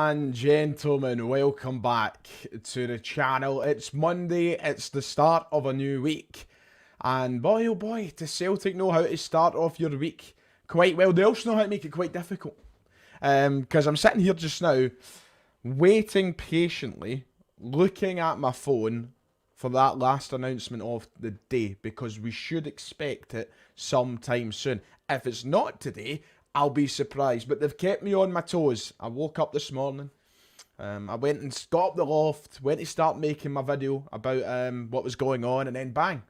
and gentlemen, welcome back to the channel. It's Monday, it's the start of a new week. And boy oh boy, does Celtic know how to start off your week quite well. They also know how to make it quite difficult. Because I'm sitting here just now, waiting patiently, looking at my phone for that last announcement of the day, because we should expect it sometime soon. If it's not today, I'll be surprised, but they've kept me on my toes. I woke up this morning, I went and got up the loft, went to start making my video about what was going on, and then bang,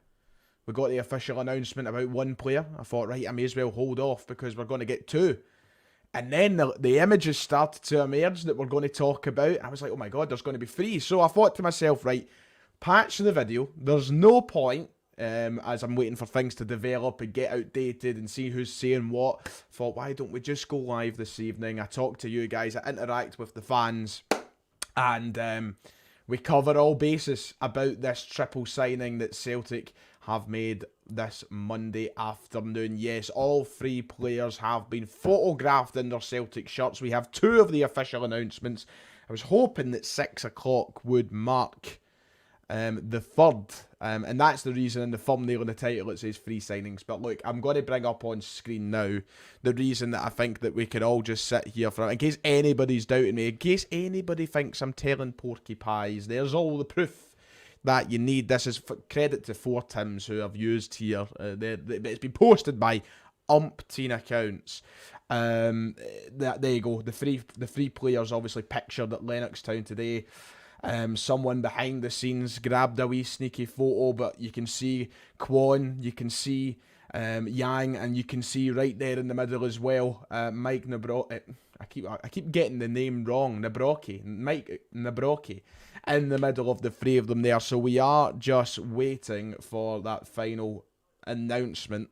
we got the official announcement about one player. I thought, right, I may as well hold off because we're going to get two. And then the images started to emerge that we're going to talk about. I was like, oh my god, there's going to be three. So I thought to myself, right, patch the video. There's no point. As I'm waiting for things to develop and get outdated and see who's saying what. Thought, why don't we just go live this evening? I talk to you guys, I interact with the fans, and we cover all bases about this triple signing that Celtic have made this Monday afternoon. Yes, all three players have been photographed in their Celtic shirts. We have two of the official announcements. I was hoping that 6 o'clock would mark the third, and that's the reason in the thumbnail and the title it says free signings. But look, I'm going to bring up on screen now the reason that I think that we could all just sit here for, in case anybody's doubting me, in case anybody thinks I'm telling porcupines, there's all the proof that you need. This is credit to 4 Tims who I've used here. It's been posted by umpteen accounts. There you go. The three players obviously pictured at Lennoxtown today. Someone behind the scenes grabbed a wee sneaky photo, but you can see Kwon, you can see Yang, and you can see right there in the middle as well, Mike Nawrocki. I keep getting the name wrong. Mike Nawrocki, in the middle of the three of them there. So we are just waiting for that final announcement,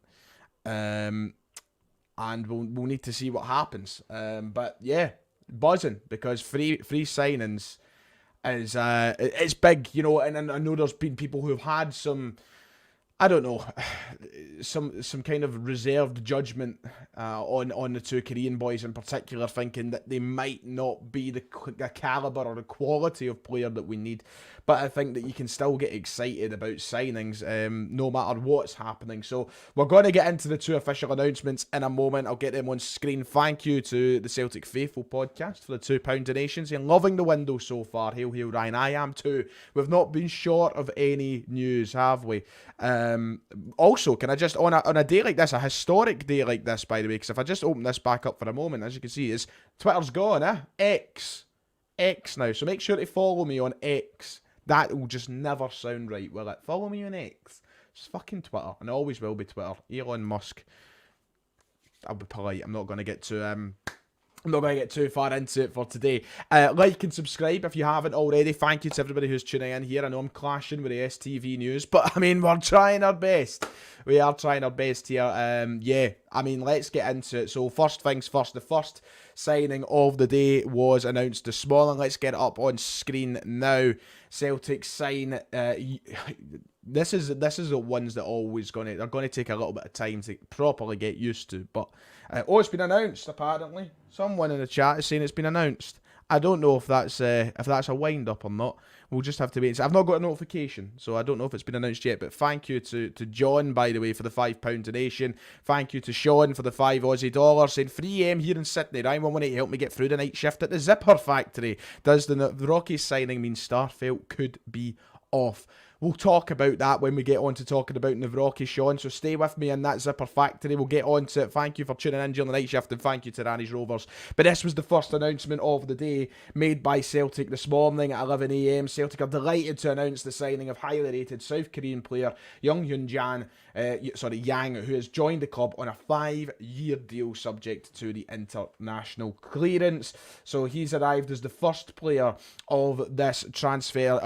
and we'll need to see what happens. But yeah, buzzing because free signings is it's big, you know, and I know there's been people who have had some, I don't know, some kind of reserved judgment on the two Korean boys in particular, thinking that they might not be the caliber or the quality of player that we need. But I think that you can still get excited about signings no matter what's happening. So we're going to get into the two official announcements in a moment. I'll get them on screen. Thank you to the Celtic Faithful podcast for the £2 donations. And loving the window so far. Hail, hail, Ryan. I am too. We've not been short of any news, have we? Also, can I just, on a day like this, a historic day like this, by the way, because if I just open this back up for a moment, as you can see, Twitter's gone, X now. So make sure to follow me on X. That will just never sound right, will it? Follow me on X. It's fucking Twitter, and it always will be Twitter. Elon Musk. I'll be polite. I'm not going to get too far into it for today. Like and subscribe if you haven't already. Thank you to everybody who's tuning in here. I know I'm clashing with the STV news, but I mean, we're trying our best. We are trying our best here. Yeah, I mean, let's get into it. So first things first, the first signing of the day was announced this morning. Let's get it up on screen now. Celtic sign. This is the ones that they're gonna take a little bit of time to properly get used to. But it's been announced apparently. Someone in the chat is saying it's been announced. I don't know if that's a wind up or not. We'll just have to wait. I've not got a notification, so I don't know if it's been announced yet. But thank you to John, by the way, for the £5 donation. Thank you to Sean for the $5 saying 3 AM here in Sydney. Ryan, one to help me get through the night shift at the zipper factory. Does the Nawrocki signing mean Starfelt could be off? We'll talk about that when we get on to talking about Nawrocki, Sean. So stay with me in that zipper factory. We'll get on to it. Thank you for tuning in during the night shift, and thank you to Ranny's Rovers. But this was the first announcement of the day made by Celtic this morning at 11 AM. Celtic are delighted to announce the signing of highly rated South Korean player Hyunjun, Yang, who has joined the club on a 5-year deal subject to the international clearance. So he's arrived as the first player of this transfer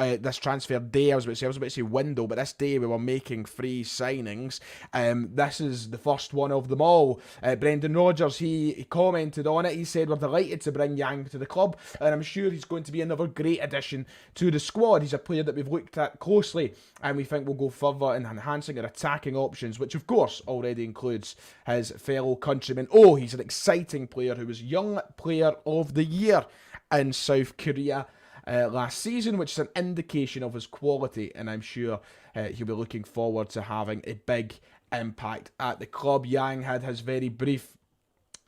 day. I was about to say window, but this day we were making free signings. This is the first one of them all. Brendan Rodgers, he commented on it. He said, we're delighted to bring Yang to the club, and I'm sure he's going to be another great addition to the squad. He's a player that we've looked at closely, and we think will go further in enhancing our attacking options, which of course already includes his fellow countryman. Oh, he's an exciting player who was Young Player of the Year in South Korea last season, which is an indication of his quality, and I'm sure he'll be looking forward to having a big impact at the club. Yang had his very brief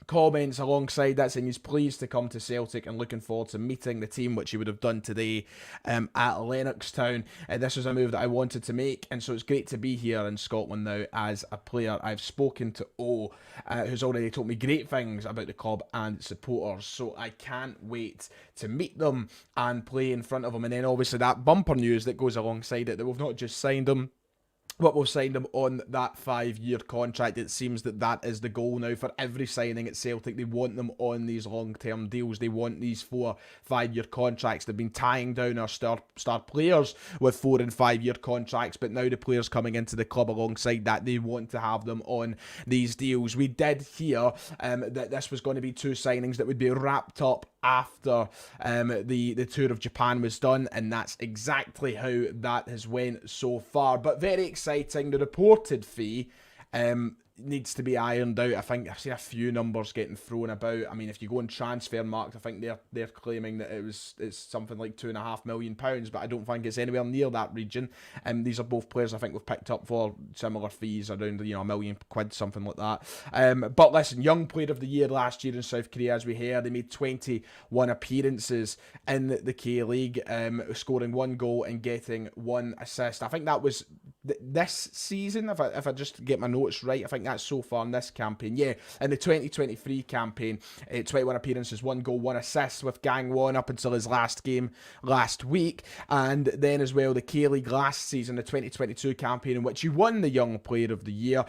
comments alongside that, saying he's pleased to come to Celtic and looking forward to meeting the team, which he would have done today at Lennoxtown. This was a move that I wanted to make, and so it's great to be here in Scotland now as a player. I've spoken to O, who's already told me great things about the club and supporters, so I can't wait to meet them and play in front of them. And then obviously that bumper news that goes alongside it, that we've not just signed them, but we've signed him on that 5-year contract. It seems that that is the goal now for every signing at Celtic. They want them on these long-term deals. They want these 4-5-year contracts. They've been tying down our star players with 4- and 5-year contracts, but now the players coming into the club alongside that, they want to have them on these deals. We did hear that this was going to be 2 signings that would be wrapped up after the tour of Japan was done, and that's exactly how that has went so far. But very exciting. The reported fee needs to be ironed out. I think I've seen a few numbers getting thrown about. I mean, if you go on Transfermarkt, I think they're claiming that it's something like £2.5 million, but I don't think it's anywhere near that region. These are both players I think we've picked up for similar fees around £1 million, something like that. But listen, young player of the year last year in South Korea, as we heard, they made 21 appearances in the K-League, scoring 1 goal and getting 1 assist. I think that was this season, if I just get my notes right. I think that's so far in this campaign. Yeah, in the 2023 campaign, 21 appearances, 1 goal, 1 assist with Gangwon up until his last game last week. And then as well, the K-League last season, the 2022 campaign, in which he won the Young Player of the Year.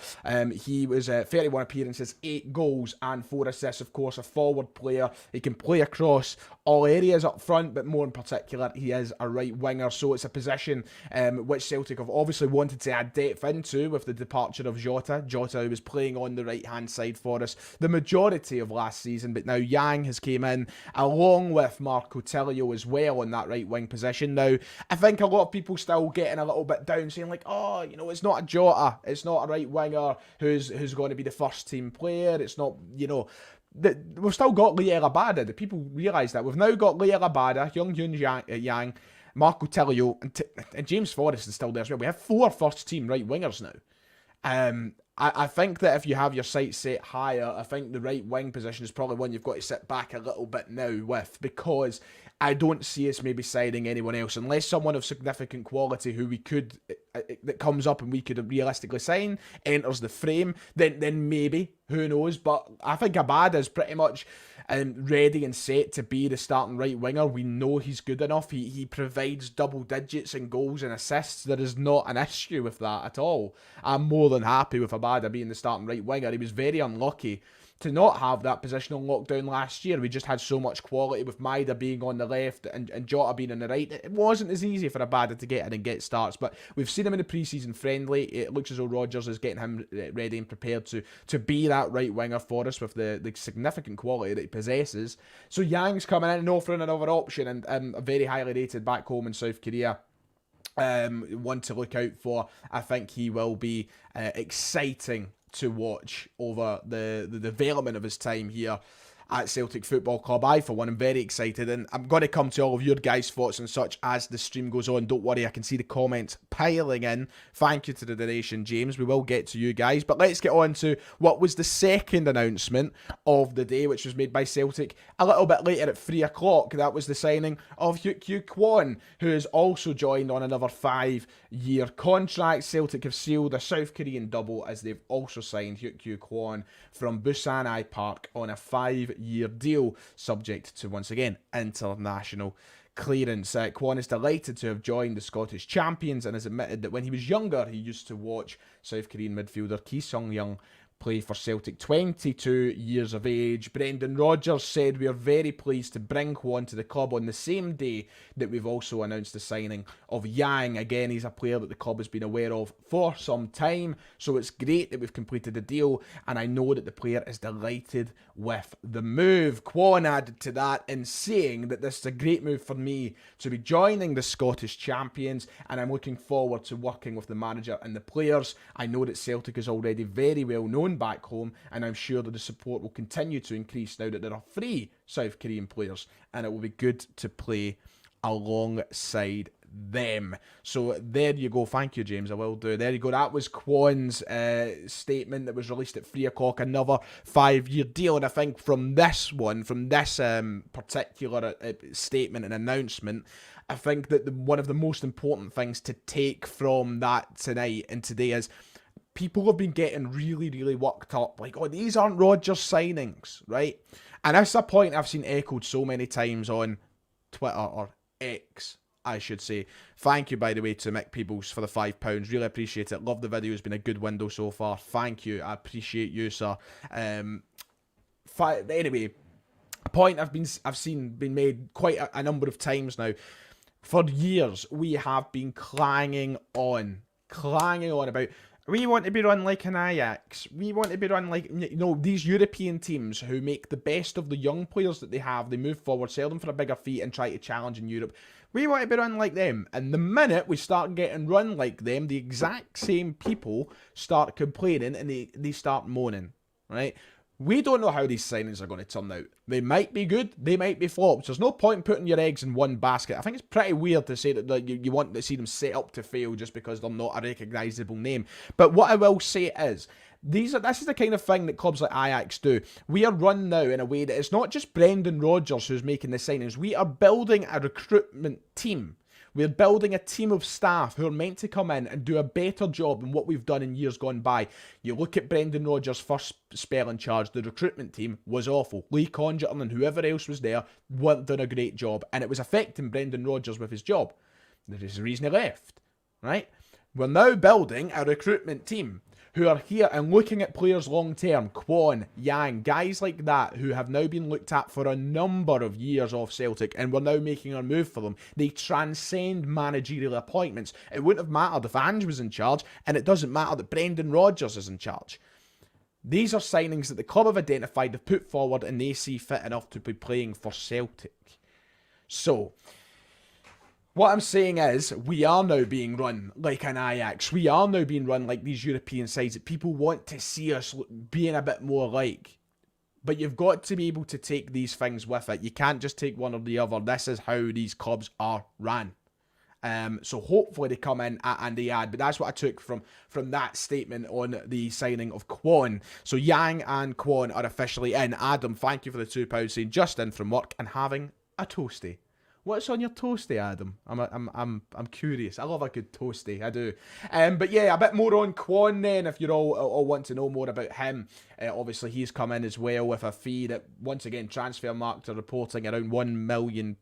He was 31 appearances, 8 goals and 4 assists. Of course, a forward player. He can play across all areas up front, but more in particular, he is a right winger. So it's a position which Celtic have obviously wanted to add depth into with the departure of Jota. Jota was playing on the right-hand side for us the majority of last season, but now Yang has came in along with Marco Tilio as well on that right-wing position. Now, I think a lot of people still getting a little bit down, saying like, oh, you know, it's not a Jota, it's not a right-winger who's going to be the first-team player, it's not, you know... We've still got Liel Abada. Do people realise that? We've now got Liel Abada, Hyunjun Yang, Marco Tilio, and James Forrest is still there as well. We have 4 first-team right wingers now. I think that if you have your sights set higher, I think the right wing position is probably one you've got to sit back a little bit now with, because I don't see us maybe signing anyone else unless someone of significant quality who we could that comes up and we could realistically sign enters the frame. Then maybe, who knows? But I think Abada is pretty much ready and set to be the starting right winger. We know he's good enough. He provides double digits in goals and assists. There is not an issue with that at all. I'm more than happy with Abada being the starting right winger. He was very unlucky to not have that positional lockdown last year. We just had so much quality with Maida being on the left and Jota being on the right. It wasn't as easy for Abada to get in and get starts, but we've seen him in the pre-season friendly. It looks as though Rodgers is getting him ready and prepared to be that right winger for us with the significant quality that he possesses. So Yang's coming in and offering another option, and very highly rated back home in South Korea. One to look out for. I think he will be exciting to watch over the development of his time here at Celtic Football Club. I, for one, am very excited, and I'm going to come to all of your guys' thoughts and such as the stream goes on. Don't worry, I can see the comments piling in. Thank you to the donation, James. We will get to you guys, but let's get on to what was the second announcement of the day, which was made by Celtic a little bit later at 3 o'clock. That was the signing of Hyeokkyu Kwon, who has also joined on another 5-year contract. Celtic have sealed a South Korean double as they've also signed Hyeokkyu Kwon from Busan I Park on a 5-year deal, subject to, once again, international clearance. Kwon is delighted to have joined the Scottish champions and has admitted that when he was younger, he used to watch South Korean midfielder Ki Sung-young play for Celtic, 22 years of age. Brendan Rodgers said, "We are very pleased to bring Kwon to the club on the same day that we've also announced the signing of Yang." Again, he's a player that the club has been aware of for some time, so it's great that we've completed the deal, and I know that the player is delighted with the move. Kwon added to that in saying that this is a great move for me to be joining the Scottish champions, and I'm looking forward to working with the manager and the players. I know that Celtic is already very well known known back home, and I'm sure that the support will continue to increase now that there are 3 South Korean players, and it will be good to play alongside them. So there you go. Thank you, James. I will do. There you go. That was Kwon's statement that was released at 3 o'clock. Another 5-year deal. And I think from this particular statement and announcement, I think that one of the most important things to take from that tonight and today is people have been getting really, really worked up. Like, oh, these aren't Rodgers signings, right? And that's a point I've seen echoed so many times on Twitter, or X, I should say. Thank you, by the way, to Mick Peebles for the £5. Really appreciate it. Love the video. It's been a good window so far. Thank you. I appreciate you, sir. Anyway, a point I've seen been made quite a number of times now. For years, we have been clanging on about, we want to be run like an Ajax. We want to be run like, these European teams who make the best of the young players that they have. They move forward, sell them for a bigger fee and try to challenge in Europe. We want to be run like them. And the minute we start getting run like them, the exact same people start complaining and they start moaning, right? We don't know how these signings are going to turn out. They might be good, they might be flops. There's no point in putting your eggs in one basket. I think it's pretty weird to say that you want to see them set up to fail just because they're not a recognisable name. But what I will say is, this is the kind of thing that clubs like Ajax do. We are run now in a way that it's not just Brendan Rodgers who's making the signings. We are building a recruitment team. We're building a team of staff who are meant to come in and do a better job than what we've done in years gone by. You look at Brendan Rodgers' first spell in charge, the recruitment team was awful. Lee Congerton and whoever else was there weren't doing a great job, and it was affecting Brendan Rodgers with his job. There is a reason he left, right? We're now building a recruitment team who are here and looking at players long term. Kwon, Yang, guys like that who have now been looked at for a number of years off Celtic, and we're now making our move for them. They transcend managerial appointments. It wouldn't have mattered if Ange was in charge, and it doesn't matter that Brendan Rodgers is in charge. These are signings that the club have identified, have put forward, and they see fit enough to be playing for Celtic. So what I'm saying is, we are now being run like an Ajax. We are now being run like these European sides that people want to see us being a bit more like. But you've got to be able to take these things with it. You can't just take one or the other. This is how these clubs are ran. So hopefully they come in and they add. But that's what I took from that statement on the signing of Kwon. So Yang and Kwon are officially in. Adam, thank you for the £2 saying just in from work and having a toasty. What's on your toasty, Adam? I'm curious. I love a good toasty. I do. But yeah, a bit more on Kwon then, if you all want to know more about him. Obviously, he's come in as well with a fee that, once again, Transfermarkt are reporting around £1 million.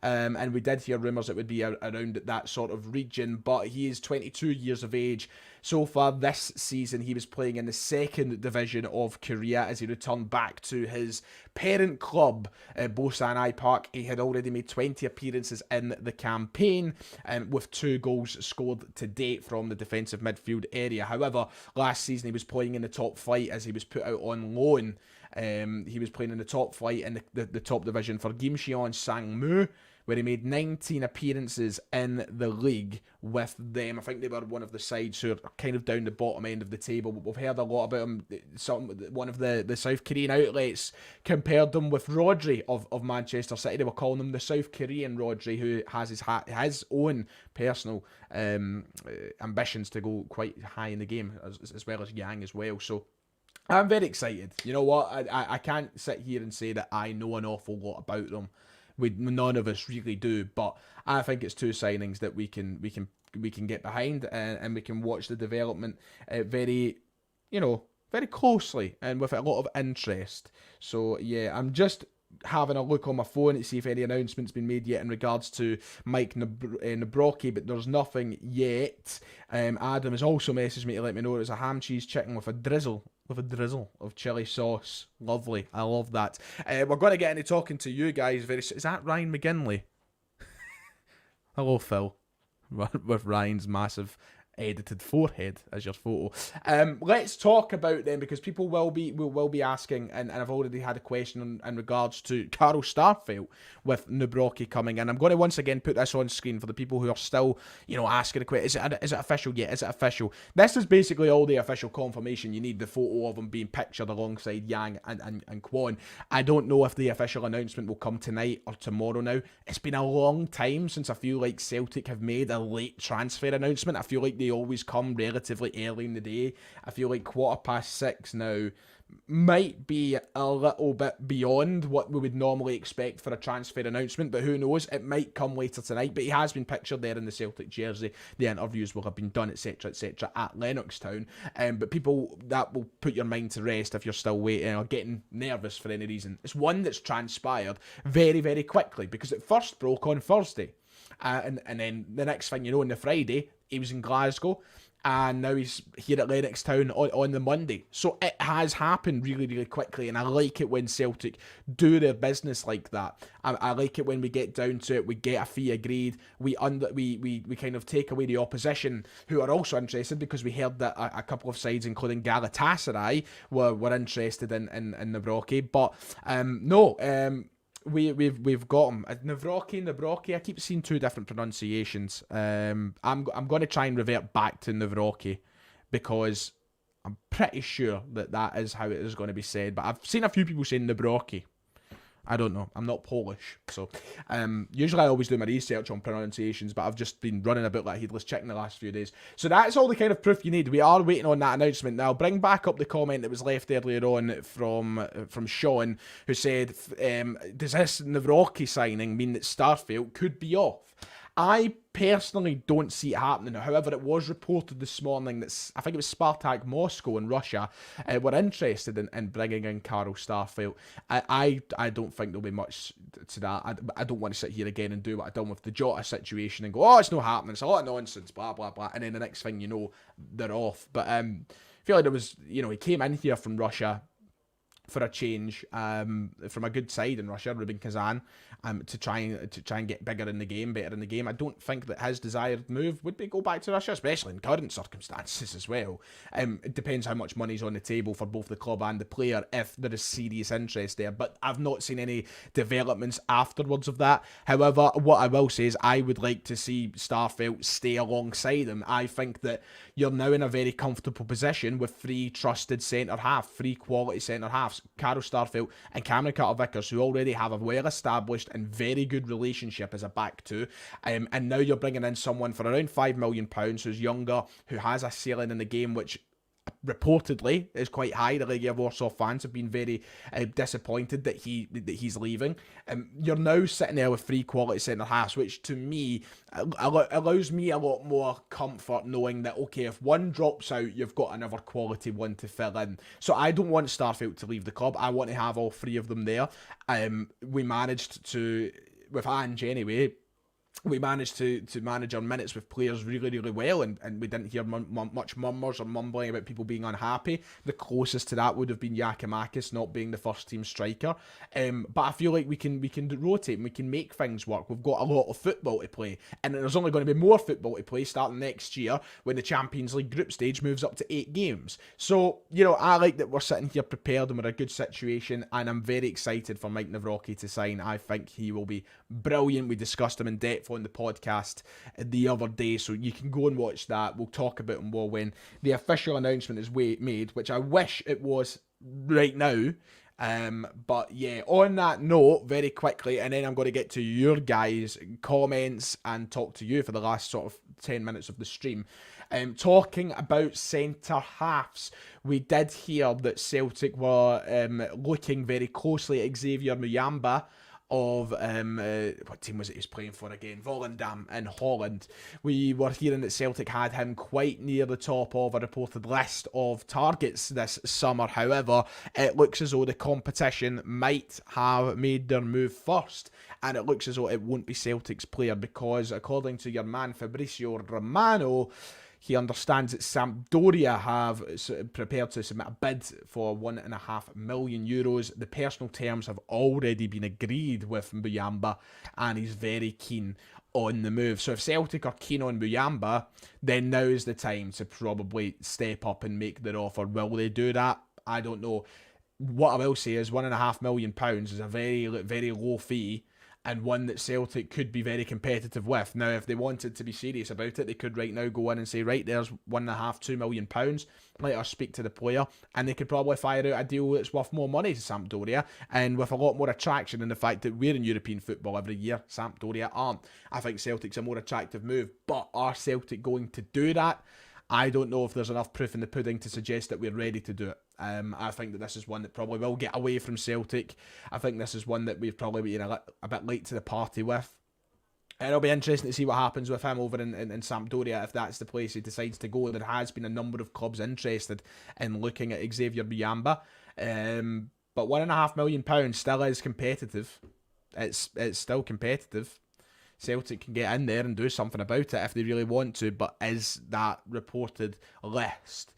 And we did hear rumours it would be around that sort of region. But he is 22 years of age. So far this season, he was playing in the second division of Korea as he returned back to his parent club, Bosanai Park. He had already made 20 appearances in the campaign, with 2 goals scored to date from the defensive midfield area. However, last season he was playing in the top flight as he was put out on loan. He was playing in the top flight in the top division for Gimcheon Sangmu, where he made 19 appearances in the league with them. I think they were one of the sides who are kind of down the bottom end of the table, but we've heard a lot about him. One of the South Korean outlets compared them with Rodri of Manchester City. They were calling him the South Korean Rodri, who has his own personal ambitions to go quite high in the game, as well as Yang as well. So I'm very excited. You know what? I can't sit here and say that I know an awful lot about them. None of us really do, but I think it's 2 signings that we can get behind, and we can watch the development very closely and with a lot of interest. So yeah, I'm just having a look on my phone to see if any announcements been made yet in regards to Mike Nawrocki, but there's nothing yet. Adam has also messaged me to let me know it's a ham cheese chicken with a drizzle of chili sauce. Lovely. I love that. We're going to get into talking to you guys very soon. Is that Ryan McGinley? Hello, Phil. With Ryan's massive edited forehead as your photo. Let's talk about them, because people will be asking, and I've already had a question in regards to Carl Starfelt with Nawrocki coming, and I'm going to once again put this on screen for the people who are still, asking the question, is it official yet? Is it official? This is basically all the official confirmation you need, the photo of him being pictured alongside Yang and Kwon. I don't know if the official announcement will come tonight or tomorrow now. It's been a long time since I feel like Celtic have made a late transfer announcement. I feel like they always come relatively early in the day. I feel like 6:15 now might be a little bit beyond what we would normally expect for a transfer announcement, but who knows, it might come later tonight. But he has been pictured there in the Celtic jersey. The interviews will have been done, etc, etc, at Lennoxtown. But people, that will put your mind to rest if you're still waiting or getting nervous for any reason. It's one that's transpired very, very quickly, because it first broke on Thursday. And then the next thing you know, on the Friday, he was in Glasgow, and now he's here at Lennoxtown on the Monday. So it has happened really, really quickly, and I like it when Celtic do their business like that. I like it when we get down to it, we get a fee agreed, we kind of take away the opposition, who are also interested, because we heard that a couple of sides, including Galatasaray, were interested in Nawrocki. But We've got him. Nawrocki. I keep seeing two different pronunciations. I'm going to try and revert back to Nawrocki, because I'm pretty sure that is how it is going to be said. But I've seen a few people saying Nawrocki. I don't know. I'm not Polish, so usually I always do my research on pronunciations, but I've just been running a bit like a headless chicken the last few days. So that's all the kind of proof you need. We are waiting on that announcement. Now, I'll bring back up the comment that was left earlier on from Sean, who said, does this Nawrocki signing mean that Starfelt could be off? I personally don't see it happening. However, it was reported this morning that I think it was Spartak Moscow in Russia were interested in bringing in Carl Starfelt. I don't think there'll be much to that. I don't want to sit here again and do what I've done with the Jota situation and go, oh, it's not happening, it's a lot of nonsense, blah, blah, blah. And then the next thing you know, they're off. But I feel like there was, he came in here from Russia for a change, from a good side in Russia, Rubin Kazan, to try and get bigger in the game, better in the game. I don't think that his desired move would be go back to Russia, especially in current circumstances as well. It depends how much money's on the table for both the club and the player, if there is serious interest there. But I've not seen any developments afterwards of that. However, what I will say is I would like to see Starfelt stay alongside him. I think that you're now in a very comfortable position with three trusted centre-half, three quality centre-halves, Carl Starfelt and Cameron Carter-Vickers, who already have a well-established and very good relationship as a back two. And now you're bringing in someone for around £5 million who's younger, who has a ceiling in the game, which reportedly is quite high. The Legia Warsaw fans have been very disappointed that he's leaving. You're now sitting there with three quality centre halves, which to me allows me a lot more comfort knowing that, okay, if one drops out, you've got another quality one to fill in. So I don't want Starfelt to leave the club. I want to have all three of them there. We managed to, with Ange anyway, we managed to manage our minutes with players really, really well, and we didn't hear much murmurs or mumbling about people being unhappy. The closest to that would have been Giakoumakis not being the first team striker. But I feel like we can rotate and we can make things work. We've got a lot of football to play, and there's only going to be more football to play starting next year when the Champions League group stage moves up to 8 games. So, I like that we're sitting here prepared and we're in a good situation, and I'm very excited for Mike Nawrocki to sign. I think he will be brilliant. We discussed him in depth on the podcast the other day, so you can go and watch that. We'll talk about him more when the official announcement is made, which I wish it was right now. But yeah, on that note, very quickly, and then I'm going to get to your guys' comments and talk to you for the last sort of 10 minutes of the stream. Talking about centre halves, we did hear that Celtic were looking very closely at Xavier Muyamba of what team was it he was playing for again? Volendam in Holland. We were hearing that Celtic had him quite near the top of a reported list of targets this summer. However, it looks as though the competition might have made their move first, and it looks as though it won't be Celtic's player, because according to your man Fabrizio Romano, he understands that Sampdoria have prepared to submit a bid for €1.5 million. The personal terms have already been agreed with Muyamba, and he's very keen on the move. So if Celtic are keen on Muyamba, then now is the time to probably step up and make their offer. Will they do that? I don't know. What I will say is £1.5 million is a very, very low fee, and one that Celtic could be very competitive with. Now, if they wanted to be serious about it, they could right now go in and say, right, there's £1.5–2 million, let us speak to the player, and they could probably fire out a deal that's worth more money to Sampdoria, and with a lot more attraction in the fact that we're in European football every year, Sampdoria aren't. I think Celtic's a more attractive move, but are Celtic going to do that? I don't know if there's enough proof in the pudding to suggest that we're ready to do it. I think that this is one that probably will get away from Celtic. I think this is one that we've probably been a bit late to the party with. It'll be interesting to see what happens with him over in Sampdoria, if that's the place he decides to go. There has been a number of clubs interested in looking at Xavier Muyamba. But £1.5 million still is competitive. It's still competitive. Celtic can get in there and do something about it if they really want to, but is that reported list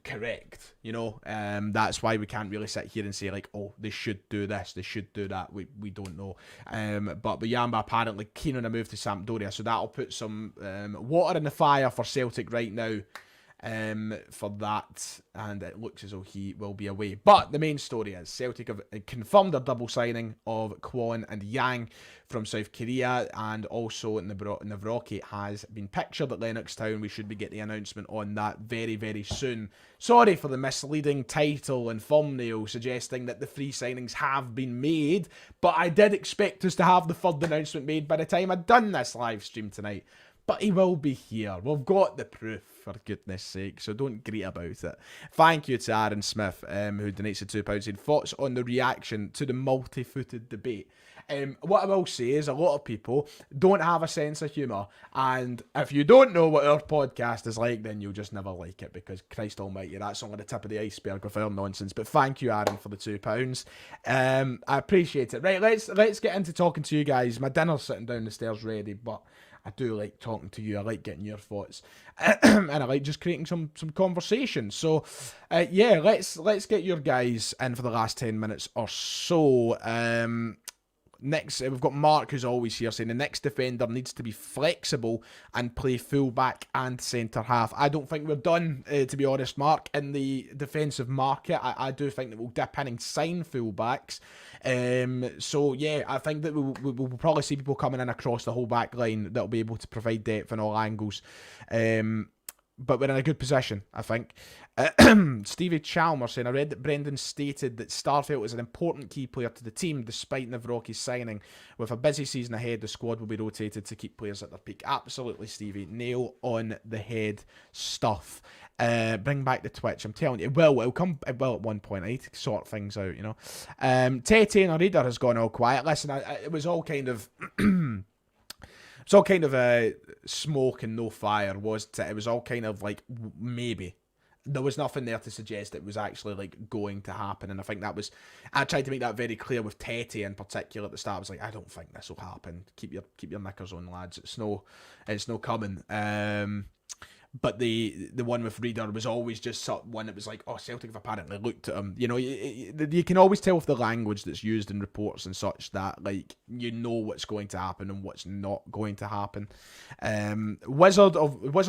correct? You know, that's why we can't really sit here and say like, oh, they should do this, they should do that. We don't know. But Muyamba apparently keen on a move to Sampdoria, so that'll put some water in the fire for Celtic right now. For that, and it looks as though he will be away. But the main story is Celtic have confirmed their double signing of Kwon and Yang from South Korea, and also Nawrocki has been pictured at Lennox Town. We should be getting the announcement on that very, very soon. Sorry for the misleading title and thumbnail suggesting that the 3 signings have been made, but I did expect us to have the third announcement made by the time I'd done this live stream tonight. But he will be here. We've got the proof, for goodness sake, so don't greet about it. Thank you to Aaron Smith, who donates the £2, saying, thoughts on the reaction to the multi-footed debate. What I will say is a lot of people don't have a sense of humour, and if you don't know what our podcast is like, then you'll just never like it, because Christ almighty, that's only the tip of the iceberg of our nonsense. But thank you, Aaron, for the £2. I appreciate it. Right, let's get into talking to you guys. My dinner's sitting down the stairs ready, but I do like talking to you. I like getting your thoughts, and I like just creating some conversation. So, yeah, let's get your guys in for the last 10 minutes or so. Next, we've got Mark, who's always here, saying the next defender needs to be flexible and play full-back and centre-half. I don't think we're done, to be honest, Mark, in the defensive market. I do think that we'll dip in and sign full-backs. So, yeah, I think that we'll probably see people coming in across the whole back line that'll be able to provide depth in all angles. But we're in a good position, I think. Stevie Chalmers saying, I read that Brendan stated that Starfelt is an important key player to the team despite Nawrocki's signing. With a busy season ahead, the squad will be rotated to keep players at their peak. Absolutely, Stevie. Nail on the head stuff. Bring back the Twitch. I'm telling you, it'll come at one point. I need to sort things out, you know. Tete and Reader has gone all quiet. Listen, it was all kind of... It's all kind of a smoke and no fire, wasn't it? It was all kind of like, maybe. There was nothing there to suggest it was actually like going to happen, and I think that was... I tried to make that very clear with Tete in particular at the start. I was like, I don't think this will happen. Keep your knickers on, lads. It's no coming. But the one with Reader was always just sort of one that was like, oh, Celtic have apparently looked at him. You know, you can always tell with the language that's used in reports and such that, like, you know what's going to happen and what's not going to happen. Wizard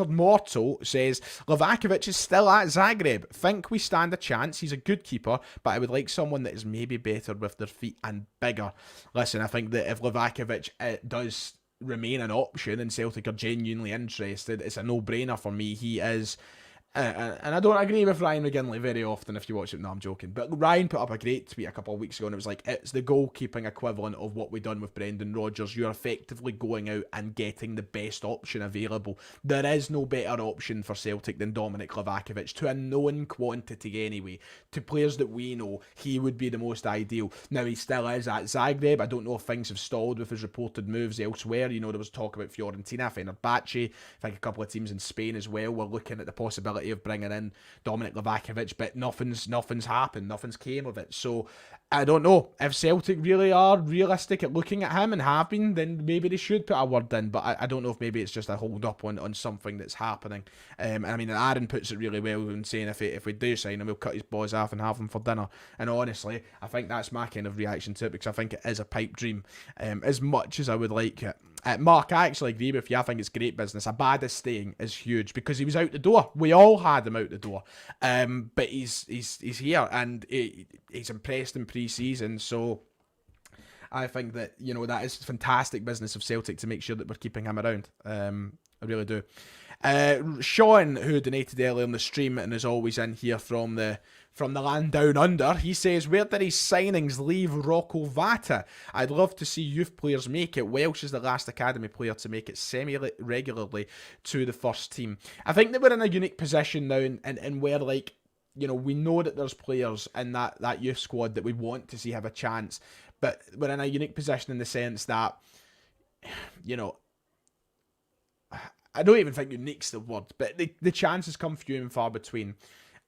Mortal says, Livakovic is still at Zagreb. Think we stand a chance. He's a good keeper, but I would like someone that is maybe better with their feet and bigger. Listen, I think that if Livakovic does remain an option and Celtic are genuinely interested, it's a no-brainer for me. He is... and I don't agree with Ryan McGinley very often if you watch it. No, I'm joking. But Ryan put up a great tweet a couple of weeks ago and it was like, it's the goalkeeping equivalent of what we've done with Brendan Rodgers. You're effectively going out and getting the best option available. There is no better option for Celtic than Dominic Livakovic, to a known quantity anyway. To players that we know, he would be the most ideal. Now, he still is at Zagreb. I don't know if things have stalled with his reported moves elsewhere. You know, there was talk about Fiorentina, Fenerbahce, I think a couple of teams in Spain as well were looking at the possibility of bringing in Dominic Livakovic, but nothing's happened, nothing's came of it. So I don't know. If Celtic really are realistic at looking at him and have been, then maybe they should put a word in. But I don't know if maybe it's just a hold up on something that's happening. I mean, Aaron puts it really well in saying if we do sign him, we'll cut his boys off and have him for dinner. And honestly, I think that's my kind of reaction to it, because I think it is a pipe dream, as much as I would like it. Mark, I actually agree with you. I think it's great business. Abada's staying is huge because he was out the door. We all had him out the door. But he's here, and he's impressed in pre-season. So I think that, that is fantastic business of Celtic to make sure that we're keeping him around. I really do. Sean, who donated earlier in the stream and is always in here from the land down under, he says, where did his signings leave Rocco Vata? I'd love to see youth players make it. Welsh is the last academy player to make it semi-regularly to the first team. I think that we're in a unique position now, and where, like, we know that there's players in that youth squad that we want to see have a chance, but we're in a unique position in the sense that, I don't even think unique's the word, but the chances come few and far between.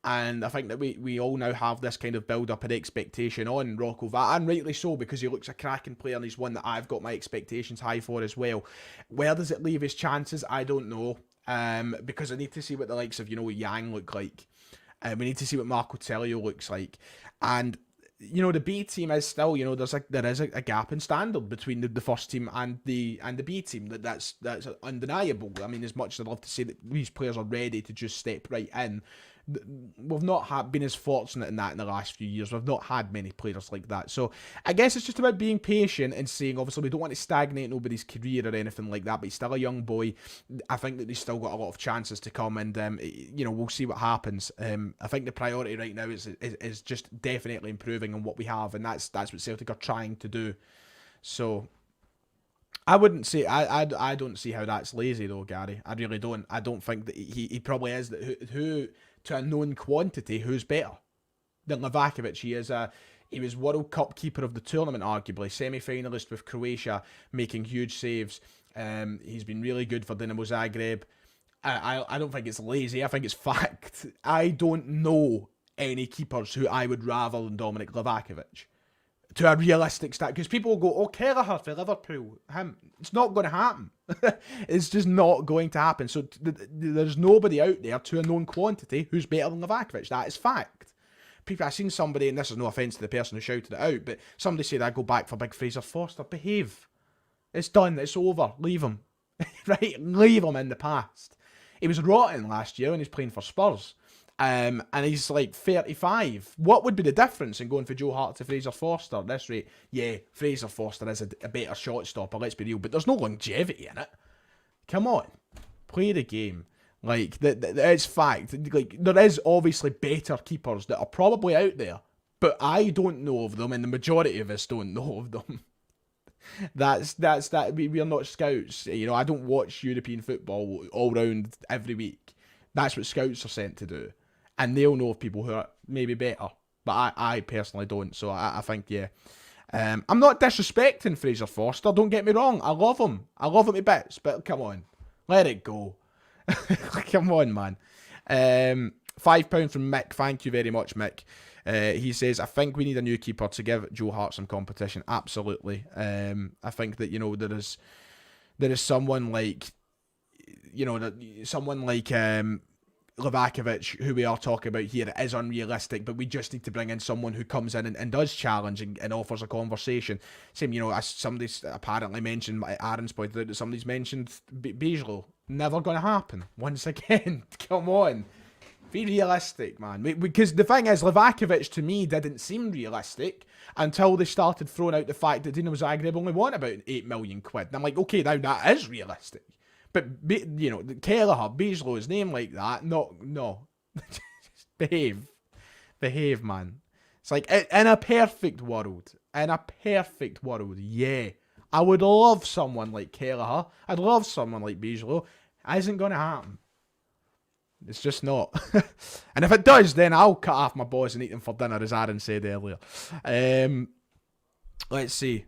And I think that we all now have this kind of build-up and expectation on Rocco Vata, and rightly so, because he looks a cracking player, and he's one that I've got my expectations high for as well. Where does it leave his chances? I don't know, because I need to see what the likes of, Yang look like. We need to see what Marco Telio looks like. And, the B team is still, there is a gap in standard between the first team and the B team. That's undeniable. I mean, as much as I'd love to say that these players are ready to just step right in, we've not been as fortunate in that in the last few years. We've not had many players like that. So I guess it's just about being patient and saying, obviously, we don't want to stagnate nobody's career or anything like that, but he's still a young boy. I think that he's still got a lot of chances to come, and we'll see what happens. I think the priority right now is just definitely improving on what we have, and that's what Celtic are trying to do. So I wouldn't say I don't see how that's lazy though, Gary. I really don't. I don't think that he probably is that who to a known quantity, who's better than Livakovic. He was World Cup keeper of the tournament, arguably semi-finalist with Croatia, making huge saves. He's been really good for Dinamo Zagreb. I don't think it's lazy. I think it's fact. I don't know any keepers who I would rather than Dominic Livakovic to a realistic stat, because people will go, oh, Kelleher for Liverpool, him. It's not going to happen. It's just not going to happen. So there's nobody out there to a known quantity who's better than Livakovic. That is fact. People, I've seen somebody, and this is no offence to the person who shouted it out, but somebody said I'd go back for Big Fraser Forster. Behave. It's done. It's over. Leave him. Right? Leave him in the past. He was rotten last year when he's playing for Spurs. And he's like 35. What would be the difference in going for Joe Hart to Fraser Forster at this rate? Yeah, Fraser Forster is a better shot stopper, let's be real, but there's no longevity in it. Come on. Play the game. Like, it's fact. Like, there is obviously better keepers that are probably out there, but I don't know of them, and the majority of us don't know of them. That's that. We are not scouts. I don't watch European football all round every week. That's what scouts are sent to do. And they'll know of people who are maybe better. But I personally don't. So I think, yeah. I'm not disrespecting Fraser Forster. Don't get me wrong. I love him. I love him to bits. But come on. Let it go. Come on, man. £5 from Mick. Thank you very much, Mick. He says, I think we need a new keeper to give Joe Hart some competition. Absolutely. I think that, there is someone like, Livakovic, who we are talking about here, it is unrealistic, but we just need to bring in someone who comes in and does challenge and offers a conversation. Same, as somebody's apparently mentioned, Aaron's pointed out that somebody's mentioned Bijlo. Never going to happen. Once again, come on. Be realistic, man. Because the thing is, Livakovic to me didn't seem realistic until they started throwing out the fact that Dinamo Zagreb only want about 8 million quid. And I'm like, okay, now that is realistic. But, Kelleher, Bijlo, his name like that, no. Just behave, man. It's like, in a perfect world, yeah, I would love someone like Kelleher, I'd love someone like Bijlo. Isn't going to happen. It's just not. And if it does, then I'll cut off my boys and eat them for dinner, as Aaron said earlier. Let's see.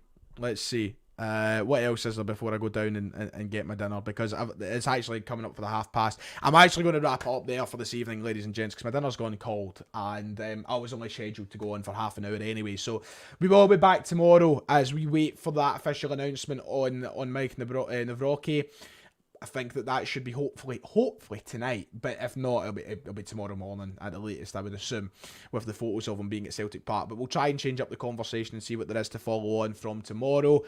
What else is there before I go down and get my dinner? Because it's actually coming up for the past. I'm actually going to wrap it up there for this evening, ladies and gents, because my dinner's gone cold, and I was only scheduled to go on for half an hour anyway. So we will be back tomorrow as we wait for that official announcement on Mike Nawrocki. I think that should be hopefully tonight, but if not, it'll be tomorrow morning at the latest, I would assume, with the photos of him being at Celtic Park. But we'll try and change up the conversation and see what there is to follow on from tomorrow.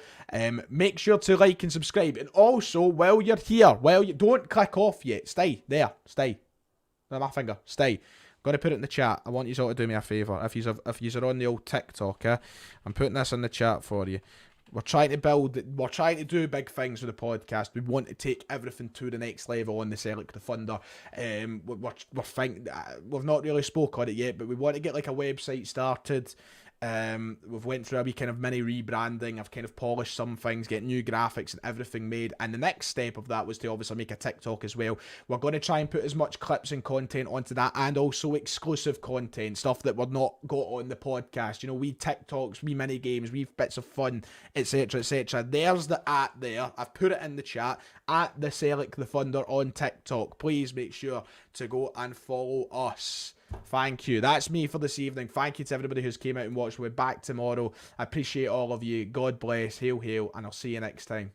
Make sure to like and subscribe, and also while you're here, don't click off yet. Stay there, stay. My finger, stay. I'm going to put it in the chat. I want you all to do me a favour. If you're on the old TikTok, I'm putting this in the chat for you. We're trying to do big things with the podcast. We want to take everything to the next level on the Celtic the Thunder. We've not really spoke on it yet, but we want to get like a website started. We've went through a wee kind of mini rebranding. I've kind of polished some things, get new graphics and everything made. And the next step of that was to obviously make a TikTok as well. We're going to try and put as much clips and content onto that, and also exclusive content, stuff that we're not got on the podcast. You know, wee TikToks, wee mini games, wee bits of fun, etc, etc. There's the @ there. I've put it in the chat, at the Celtic the Thunder on TikTok. Please make sure to go and follow us. Thank you. That's me for this evening. Thank you to everybody who's came out and watched. We're back tomorrow. I appreciate all of you. God bless. Hail, hail. And I'll see you next time.